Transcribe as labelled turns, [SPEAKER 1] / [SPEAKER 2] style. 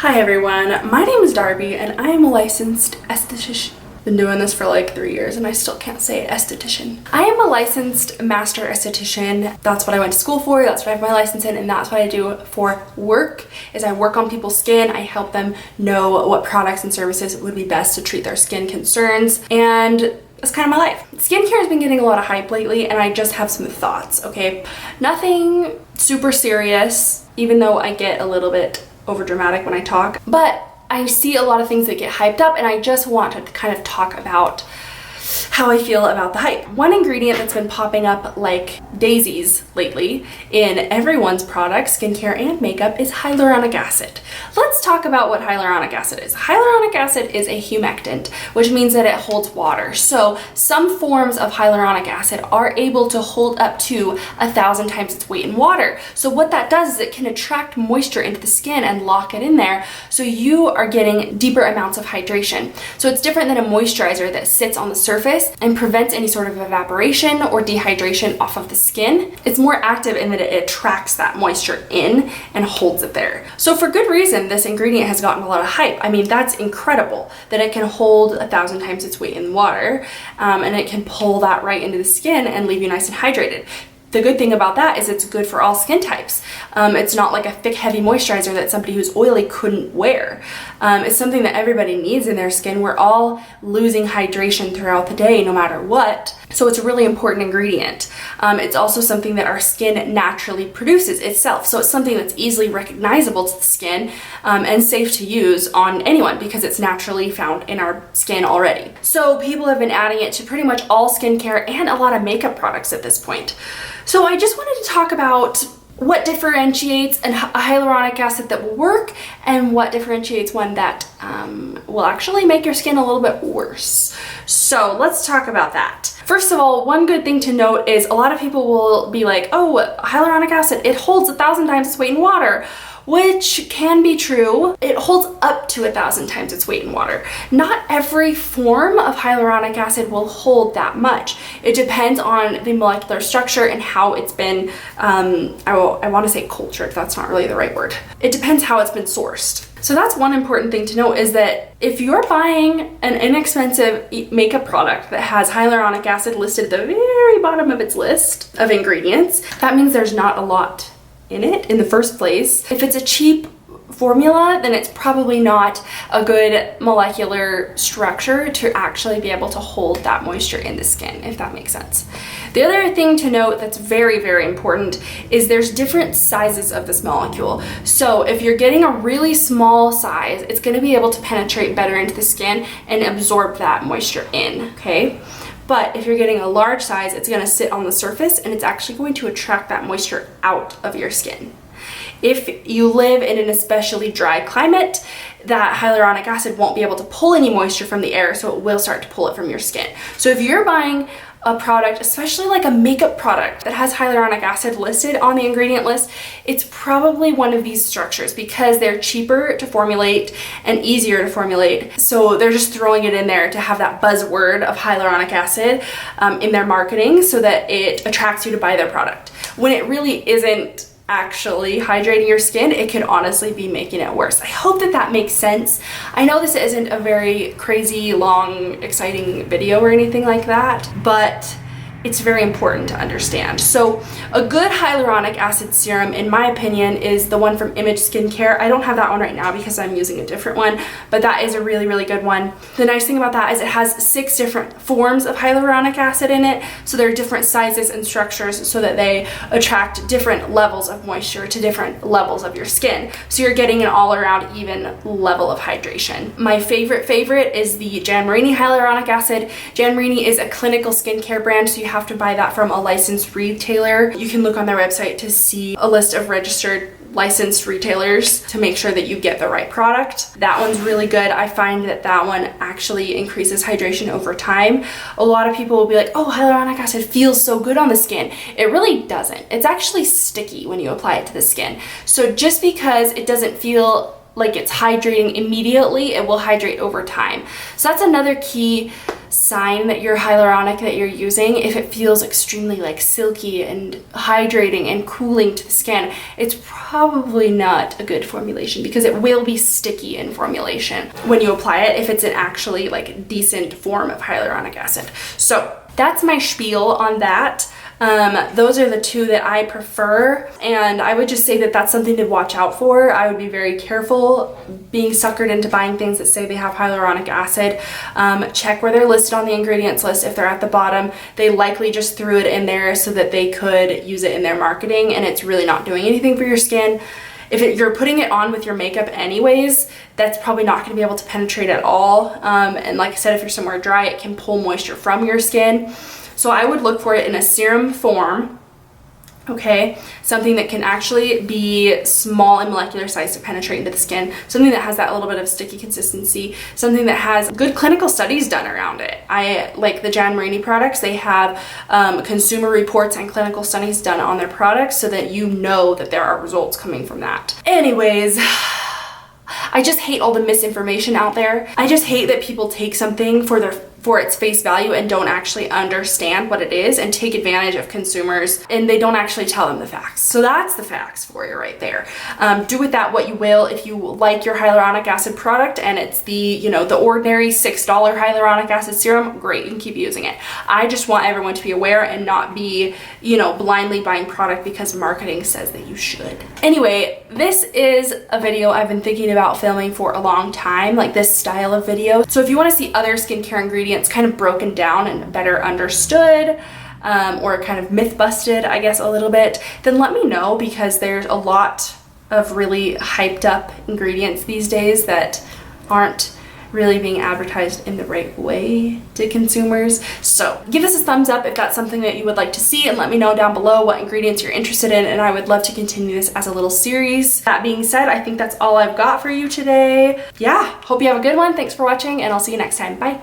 [SPEAKER 1] Hi everyone, my name is Darby and I am a licensed esthetician. Been doing this for like 3 years and I still can't say esthetician. I am a licensed master esthetician. That's what I went to school for, that's what I have my license in, and that's what I do for work, is I work on people's skin. I help them know what products and services would be best to treat their skin concerns, and that's kind of my life. Skincare has been getting a lot of hype lately and I just have some thoughts, okay? Nothing super serious, even though I get a little bit over dramatic when I talk, but I see a lot of things that get hyped up and I just want to kind of talk about how I feel about the hype. One ingredient that's been popping up like daisies lately in everyone's products, skincare and makeup, is hyaluronic acid. Let's talk about what hyaluronic acid is. Hyaluronic acid is a humectant, which means that it holds water. So some forms of hyaluronic acid are able to hold up to 1,000 times its weight in water. So what that does is it can attract moisture into the skin and lock it in there, so you are getting deeper amounts of hydration. So it's different than a moisturizer that sits on the surface and prevents any sort of evaporation or dehydration off of the skin. It's more active in that it attracts that moisture in and holds it there. So for good reason, this ingredient has gotten a lot of hype. I mean, that's incredible that it can hold 1,000 times its weight in water, and it can pull that right into the skin and leave you nice and hydrated. The good thing about that is it's good for all skin types. It's not like a thick, heavy moisturizer that somebody who's oily couldn't wear. It's something that everybody needs in their skin. We're all losing hydration throughout the day, no matter what. So it's a really important ingredient. It's also something that our skin naturally produces itself. So it's something that's easily recognizable to the skin and safe to use on anyone because it's naturally found in our skin already. So people have been adding it to pretty much all skincare and a lot of makeup products at this point. So I just wanted to talk about what differentiates a hyaluronic acid that will work and what differentiates one that will actually make your skin a little bit worse. So let's talk about that. First of all, one good thing to note is a lot of people will be like, oh, hyaluronic acid, it holds 1,000 times its weight in water, which can be true. It holds up to 1,000 times its weight in water. Not every form of hyaluronic acid will hold that much. It depends on the molecular structure and how it's been, I want to say cultured, that's not really the right word. It depends how it's been sourced. So that's one important thing to note, is that if you're buying an inexpensive makeup product that has hyaluronic acid listed at the very bottom of its list of ingredients, that means there's not a lot in it in the first place. If it's a cheap formula, then it's probably not a good molecular structure to actually be able to hold that moisture in the skin, if that makes sense. The other thing to note that's very, very important is there's different sizes of this molecule. So if you're getting a really small size, it's going to be able to penetrate better into the skin and absorb that moisture in, okay? But if you're getting a large size, it's going to sit on the surface and it's actually going to attract that moisture out of your skin. If you live in an especially dry climate, that hyaluronic acid won't be able to pull any moisture from the air, so it will start to pull it from your skin. So if you're buying a product, especially like a makeup product that has hyaluronic acid listed on the ingredient list, it's probably one of these structures because they're cheaper to formulate and easier to formulate. So they're just throwing it in there to have that buzzword of hyaluronic acid in their marketing so that it attracts you to buy their product. When it really isn't actually hydrating your skin, it could honestly be making it worse. I hope that that makes sense. I know this isn't a very crazy, long, exciting video or anything like that, but it's very important to understand. So a good hyaluronic acid serum, in my opinion, is the one from Image Skincare. I don't have that one right now because I'm using a different one, but that is a really, really good one. The nice thing about that is it has 6 different forms of hyaluronic acid in it, so there are different sizes and structures so that they attract different levels of moisture to different levels of your skin. So you're getting an all-around even level of hydration. My favorite is the Jan Marini hyaluronic acid. Jan Marini is a clinical skincare brand, so you have to buy that from a licensed retailer. You can look on their website to see a list of registered licensed retailers to make sure that you get the right product. That one's really good. I find that that one actually increases hydration over time. A lot of people will be like, oh, hyaluronic acid feels so good on the skin. It really doesn't. It's actually sticky when you apply it to the skin. So just because it doesn't feel like it's hydrating immediately, it will hydrate over time. So that's another key sign that your hyaluronic that you're using, if it feels extremely like silky and hydrating and cooling to the skin, it's probably not a good formulation, because it will be sticky in formulation when you apply it if it's an actually like decent form of hyaluronic acid. So that's my spiel on that. Those are the two that I prefer, and I would just say that that's something to watch out for. I would be very careful being suckered into buying things that say they have hyaluronic acid. Check where they're listed on the ingredients list. If they're at the bottom, they likely just threw it in there so that they could use it in their marketing, and it's really not doing anything for your skin. If you're putting it on with your makeup anyways, that's probably not going to be able to penetrate at all. And like I said, if you're somewhere dry, it can pull moisture from your skin. So I would look for it in a serum form, okay? Something that can actually be small in molecular size to penetrate into the skin, something that has that little bit of sticky consistency, something that has good clinical studies done around it. I like the Jan Marini products. They have consumer reports and clinical studies done on their products so that you know that there are results coming from that. Anyways, I just hate all the misinformation out there. I just hate that people take something for its face value and don't actually understand what it is and take advantage of consumers, and they don't actually tell them the facts. So that's the facts for you right there. Do with that what you will. If you like your hyaluronic acid product and it's the ordinary $6 hyaluronic acid serum, great, you can keep using it. I just want everyone to be aware and not be, blindly buying product because marketing says that you should. Anyway, this is a video I've been thinking about filming for a long time, like this style of video. So if you want to see other skincare ingredients kind of broken down and better understood, or kind of myth busted, I guess, a little bit, then let me know, because there's a lot of really hyped up ingredients these days that aren't really being advertised in the right way to consumers. So give us a thumbs up if that's something that you would like to see, and let me know down below what ingredients you're interested in, and I would love to continue this as a little series. That being said, I think that's all I've got for you today. Yeah, hope you have a good one. Thanks for watching, and I'll see you next time. Bye.